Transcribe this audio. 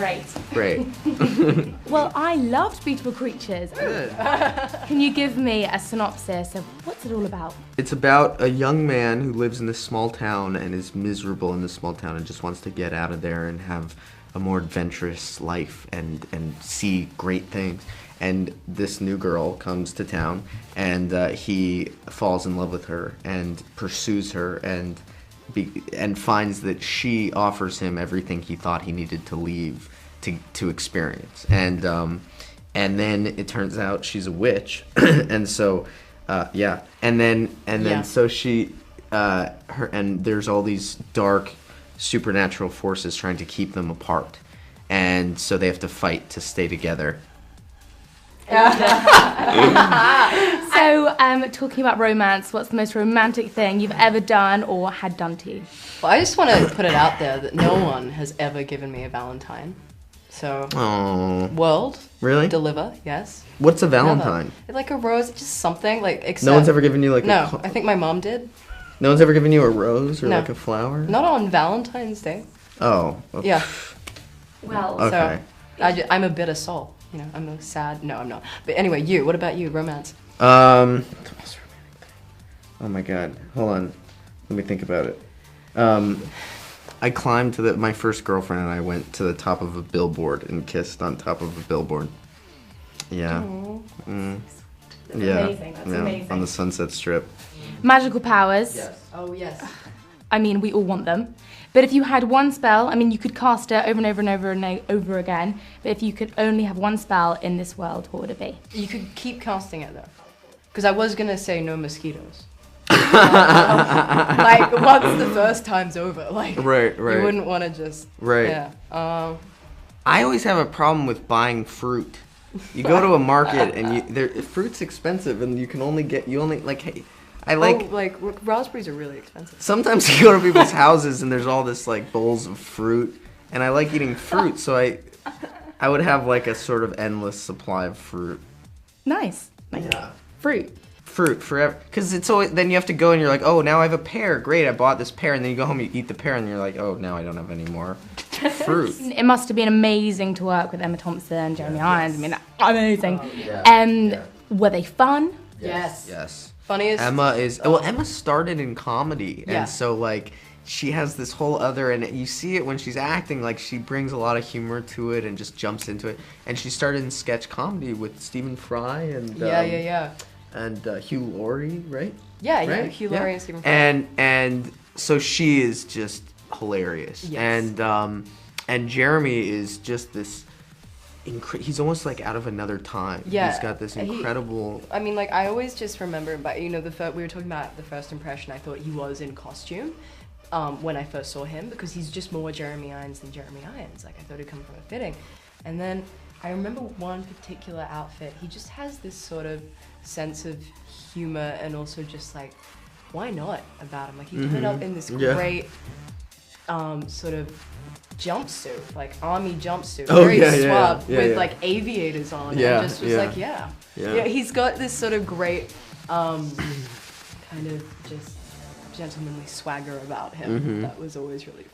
Great. Great. Well, I loved Beautiful Creatures. Good. Can you give me a synopsis of what's it all about? It's about a young man who lives in this small town and is miserable in this small town and just wants to get out of there and have a more adventurous life and see great things. And this new girl comes to town, and he falls in love with her and pursues her and finds that she offers him everything he thought he needed to leave to experience. And then it turns out she's a witch, and so so she and there's all these dark supernatural forces trying to keep them apart, and so they have to fight to stay together. So, talking about romance, what's the most romantic thing you've ever done or had done to you? Well, I just want to put it out there that no one has ever given me a Valentine. So, world, Really? deliver, yes. What's a Valentine? Never. Like a rose, just something, like, except... No one's ever given you like No, I think my mom did. No one's ever given you a rose or No. like a flower? Not on Valentine's Day. Oh. Yeah. Well, Okay. So, I'm a bitter soul. You know, I'm a sad... No, I'm not. But anyway, what about you? Romance? The most romantic thing. Oh my god. Hold on. Let me think about it. I climbed to my first girlfriend and I went to the top of a billboard and kissed on top of a billboard. Yeah. That's Yeah. amazing. That's amazing. On the Sunset Strip. Magical powers. Yes. Oh, yes. I mean, we all want them. But if you had one spell, I mean, you could cast it over and over and over and over again. But if you could only have one spell in this world, what would it be? You could keep casting it, though. Because I was going to say no mosquitoes. Like, once the first time's over, like, Right. you wouldn't want to just... Right. Yeah. I always have a problem with buying fruit. You go to a market and fruit's expensive and you only like, hey, I like... raspberries are really expensive. Sometimes you go to people's houses and there's all this like bowls of fruit, and I like eating fruit, so I would have like a sort of endless supply of fruit. Nice. Yeah. Fruit. Fruit forever, because it's always, then you have to go and you're like, oh, now I have a pear, great, I bought this pear, and then you go home, you eat the pear, and you're like, oh, now I don't have any more fruit. It must have been amazing to work with Emma Thompson, Jeremy Irons. I mean, amazing. Were they fun? Yes. Funniest. Emma started in comedy, Yeah. and so like she has this whole other, and you see it when she's acting, like she brings a lot of humor to it and just jumps into it. And she started in sketch comedy with Stephen Fry and and Hugh Laurie, right? Yeah, right? Hugh Laurie and Stephen Fry. And so she is just hilarious. Yes. And Jeremy is just this. He's almost like out of another time. Yeah, he's got this incredible. I mean, like I always just remember, but we were talking about the first impression. I thought he was in costume when I first saw him, because he's just more Jeremy Irons than Jeremy Irons. Like I thought he'd come from a fitting, and then I remember one particular outfit. He just has this sort of sense of humor and also just like, why not about him? Like he turned up in this great sort of jumpsuit, like army jumpsuit, very suave with like aviators on, and just was like, he's got this sort of great kind of just gentlemanly swagger about him that was always really